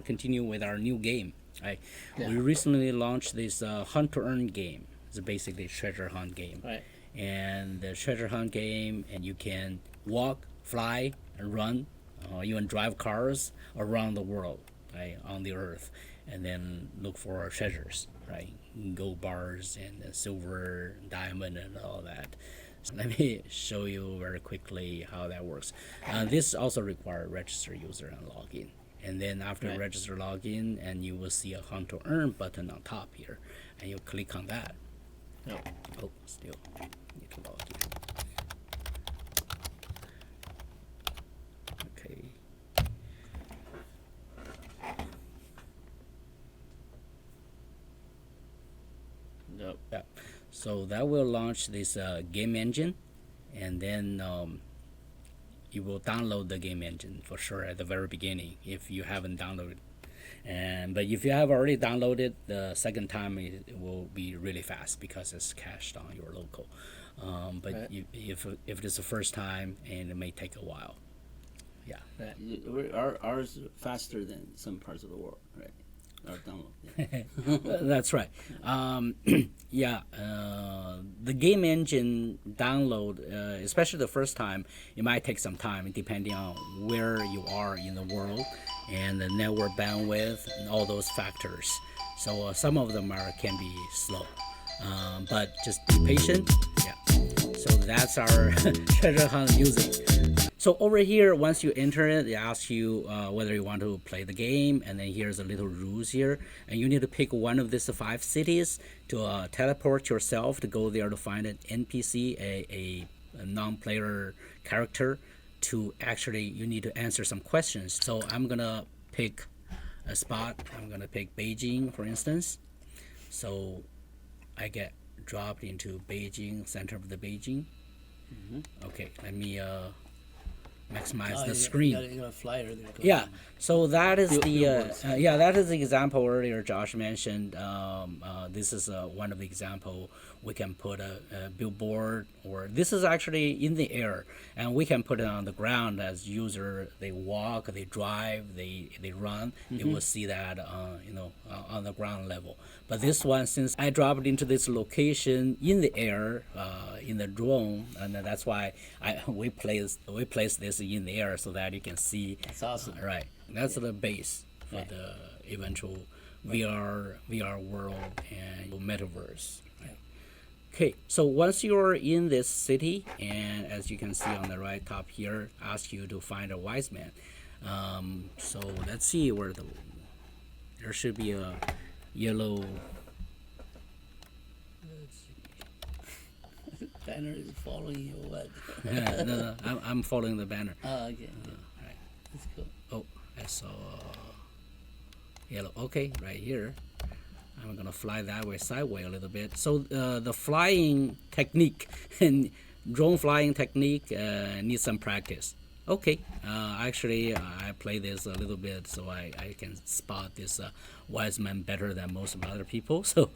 continue with our new game. Right? Yeah. We recently launched this Hunt2Earn game. It's basically a treasure hunt game. Right. And the treasure hunt game, and you can walk, fly, and run, even drive cars around the world, right, on the Earth, and then look for treasures, right, gold bars and silver, diamond, and all that. So let me show you very quickly how that works. This also requires register user and login. And then after register login, and you will see a Hunt2Earn button on top here, and you click on that. Oh, still need to log in. Okay. Yep. Yeah. So that will launch this game engine, and then you will download the game engine for sure at the very beginning if you haven't downloaded. But if you have already downloaded, the second time it will be really fast because it's cached on your local. But if it is the first time, and it may take a while. Yeah. Ours is faster than some parts of the world, right? Our download. That's right. The game engine download, especially the first time, it might take some time depending on where you are in the world and the network bandwidth and all those factors. So some of them can be slow, but just be patient. Yeah. So that's our treasure hunt music. So over here, once you enter it, it asks you whether you want to play the game, and then here's a little rules here, and you need to pick one of these 5 cities to teleport yourself to go there to find an NPC, a non-player character, to actually, you need to answer some questions. So I'm gonna pick a spot. I'm gonna pick Beijing, for instance. So I get dropped into Beijing, center of the Beijing. Okay, let me maximize the screen. You got a flyer there. Yeah, so that is that is the example earlier Josh mentioned. This is one of the example. We can put a billboard, or this is actually in the air, and we can put it on the ground as user. They walk, they drive, they run. They will see that on the ground level. But this one, since I dropped into this location in the air, in the drone, and that's why we place this in the air so that you can see. That's awesome. Right, that's the base for the eventual VR world and metaverse. Okay, so once you're in this city, and as you can see on the right top here, ask you to find a wise man. So let's see where there should be a yellow. Let's see. Banner is following you. What? No, I'm following the banner. Oh, okay. Right. That's cool. Oh, I saw yellow. Okay, right here. I'm gonna fly that way, sideways a little bit. So the flying technique and drone flying technique needs some practice. Okay, actually I play this a little bit, so I can spot this wise man better than most of other people. So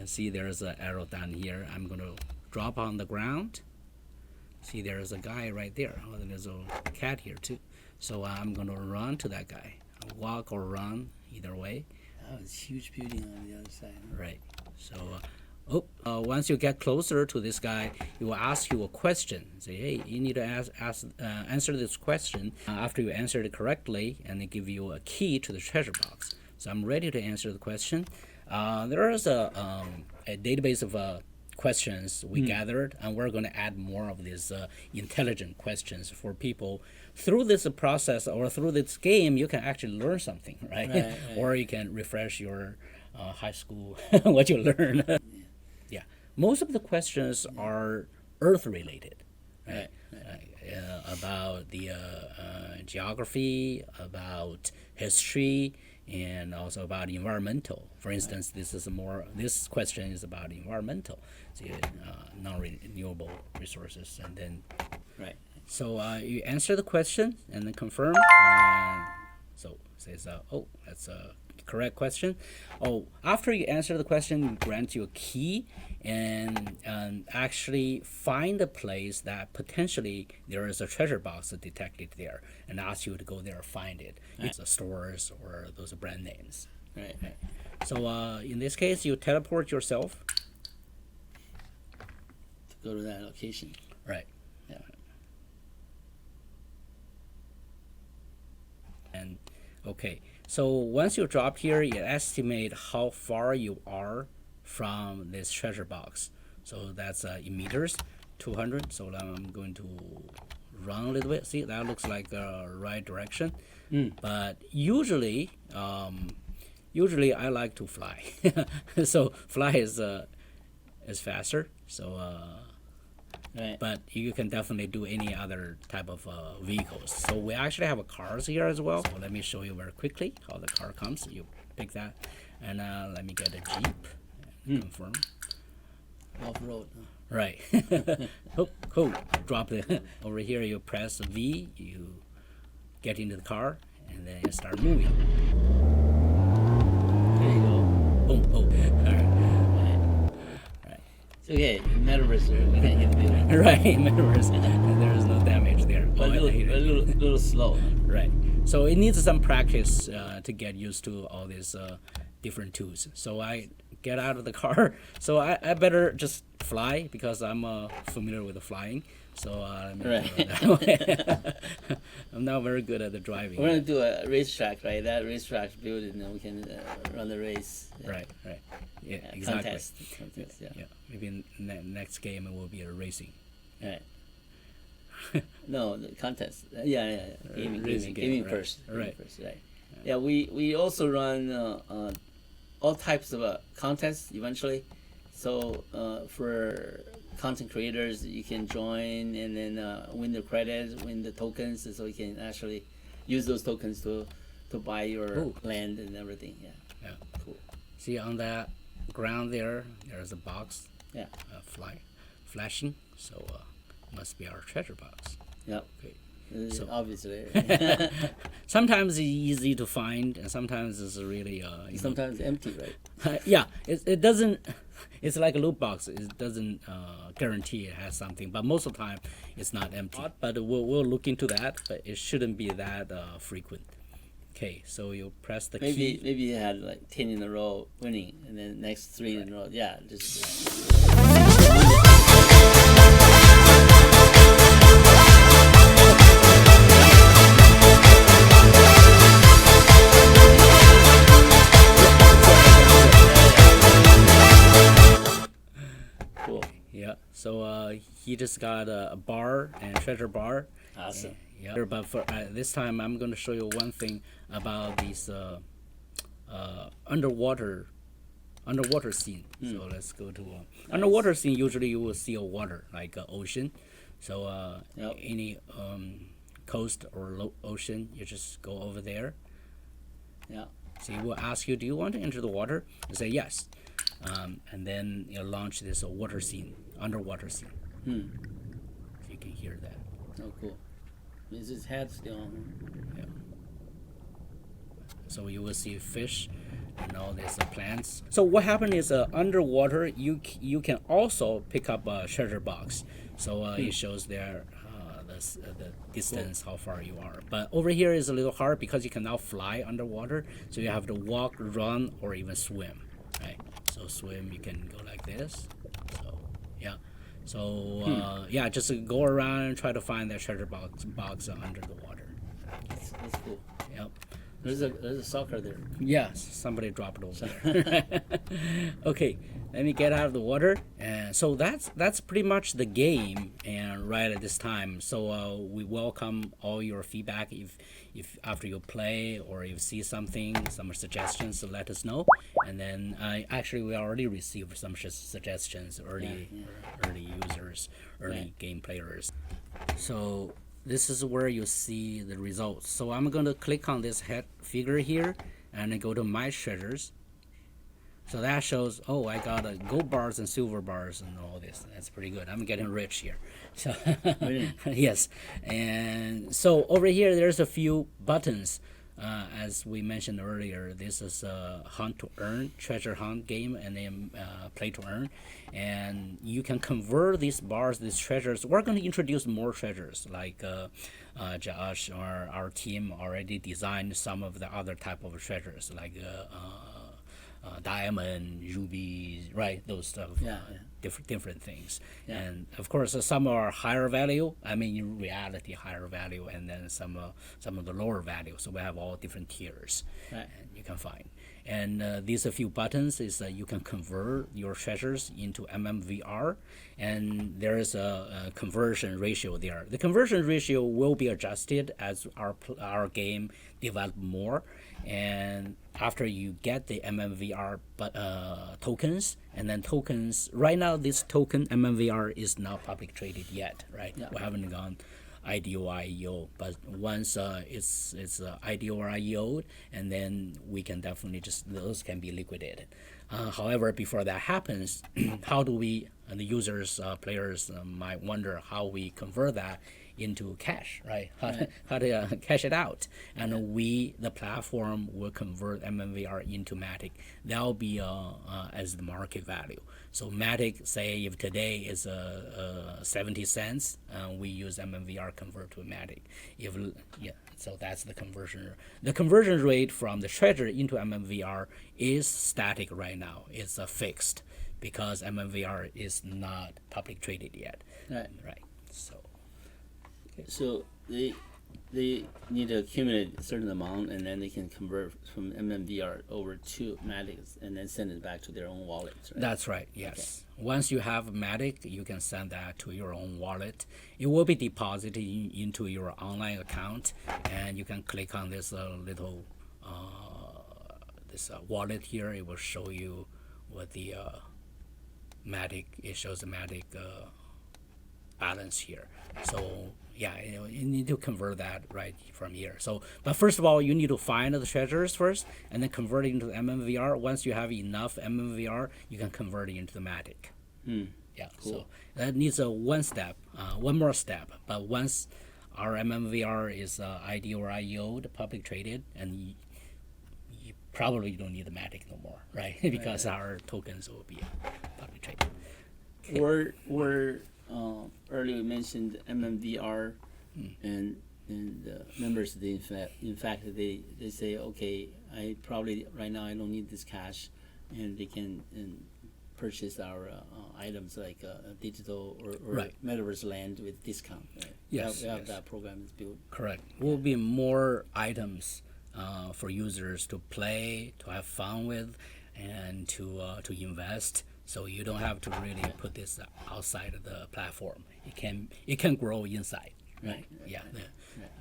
see, there's an arrow down here. I'm gonna drop on the ground. See, there's a guy right there. Oh, there's a cat here too. So I'm gonna run to that guy. Walk or run, either way. Oh, it's huge building on the other side. Right. So, once you get closer to this guy, he will ask you a question. Say, hey, you need to answer this question. After you answer it correctly, and they give you a key to the treasure box. So I'm ready to answer the question. There is a database of questions we gathered, and we're going to add more of these intelligent questions for people. Through this process or through this game, you can actually learn something, right? Or you can refresh your high school, what you learn. Yeah. Most of the questions are Earth related, right? About the geography, about history, and also about environmental. For instance, this question is about environmental, non-renewable resources, and then. Right. So you answer the question and then confirm, So it says, oh, that's a correct question. Oh, after you answer the question, we grant you a key and actually find a place that potentially there is a treasure box detected there and ask you to go there and find it. It's the stores or those brand names. Right. So in this case, you teleport yourself. To go to that location. Right. Yeah. And okay, so once you drop here, you estimate how far you are from this treasure box. So that's in meters, 200. So now I'm going to run a little bit. See, that looks like the right direction. But usually I like to fly. So fly is faster. So Right. but you can definitely do any other type of vehicles. So we actually have cars here as well. So let me show you very quickly how the car comes. You pick that, and let me get a Jeep. Confirm. Off-road. Right. Oh, cool. Drop it over here. You press V. You get into the car, and then you start moving. There you go. Boom. Oh. All right. Okay, Metaverse, we can't hit the building. Right. Metaverse. There is no damage there. But a little slow. Right. So it needs some practice to get used to all these different tools. So I get out of the car. So I better just fly because I'm familiar with the flying. So let me Right. do it that way. I'm not very good at the driving. We're gonna do a racetrack, right? That racetrack building, and then we can run the race. Right. Yeah, exactly. Contest, yeah. Yeah. Maybe in next game it will be a racing. Right. No, the contest. Yeah. Gaming right. first. Right. Right. Yeah, we also run all types of contests eventually. So for content creators, you can join and then win the credits, win the tokens, so you can actually use those tokens to buy your land and everything. Yeah. Cool. See on that ground there's a box. Yeah. Flashing. So must be our treasure box. Yep. Okay. So, obviously. Sometimes it's easy to find, and sometimes it's really Sometimes empty, right? yeah, it doesn't. It's like a loot box. It doesn't guarantee it has something, but most of the time it's not empty. But we'll look into that. But it shouldn't be that frequent. Okay, so you press the key. Maybe you had like 10 in a row winning, and then next 3 in a row. Yeah, just. Cool. Yeah. So he just got a bar and treasure bar. Awesome. Yeah. But for this time, I'm going to show you one thing about these underwater scene. So let's go to underwater scene. Usually you will see a water like ocean. So any coast or ocean, you just go over there. Yeah. So he will ask you, do you want to enter the water? You say yes. And then you launch this water scene, underwater scene. So you can hear that. Oh, cool. Is his head still on? Yeah. So you will see fish and all these plants. So what happened is underwater, you can also pick up a treasure box. So it shows there the distance, how far you are. But over here is a little hard because you cannot fly underwater. So you have to walk, run, or even swim. Right. So swim, you can go like this. So yeah. So just go around and try to find that treasure box under the water. That's cool. Yep. There's a soccer there. Yes, somebody dropped it over there. Okay, let me get out of the water. And so that's pretty much the game. And right at this time, so we welcome all your feedback. If after you play or you see something, some suggestions, so let us know. And then actually we already received some suggestions, early users, early game players. So this is where you see the results. So I'm going to click on this head figure here and then go to my treasures. So that shows, I got gold bars and silver bars and all this. That's pretty good. I'm getting rich here. So Really? yes. And so over here, there's a few buttons. as we mentioned earlier, this is a Hunt-to-Earn treasure hunt game, and then play to earn, and you can convert these bars, these treasures. We're going to introduce more treasures, like Josh or our team already designed some of the other type of treasures, like diamond, rubies, right? Those stuff. Different things. And of course, some are higher value. I mean, in reality, higher value, and then some of the lower value. So we have all different tiers, and you can find. And these a few buttons is you can convert your treasures into MMVR, and there is a conversion ratio there. The conversion ratio will be adjusted as our game develop more, and after you get the MMVR tokens, and then tokens. Right now, this token MMVR is not public traded yet, right? We haven't gone IDO or IEO, but once it's IDO or IEO, and then we can definitely those can be liquidated. However, before that happens, how do we, the users, players might wonder how we convert that into cash, right? How to cash it out. And we, the platform, will convert MMVR into Matic. That'll be as the market value. So Matic, say if today is 70 cents, we use MMVR convert to Matic. So that's the conversion. The conversion rate from the treasure into MMVR is static right now. It's fixed because MMVR is not public traded yet. Right. So they need to accumulate a certain amount, and then they can convert from MMVR over to Matic, and then send it back to their own wallets. Right? That's right. Yes. Okay. Once you have Matic, you can send that to your own wallet. It will be deposited into your online account, and you can click on this little wallet here. It will show you what the Matic. It shows the Matic balance here. So you need to convert that right from here. So, but first of all, you need to find the treasures first, and then convert it into MMVR. Once you have enough MMVR, you can convert it into the Matic. Cool. So that needs one more step. But once our MMVR is IDO or IEO, the public traded, and you probably don't need the Matic no more, right? Because our tokens will be public traded. Okay. We're earlier we mentioned MMVR, and members in fact they say, okay, I probably right now I don't need this cash, and they can purchase our items like digital or metaverse land with discount. Right? Yes, we have that program is built. Correct. Will be more items for users to play, to have fun with, and to invest. So you don't have to really put this outside of the platform. It can grow inside, right?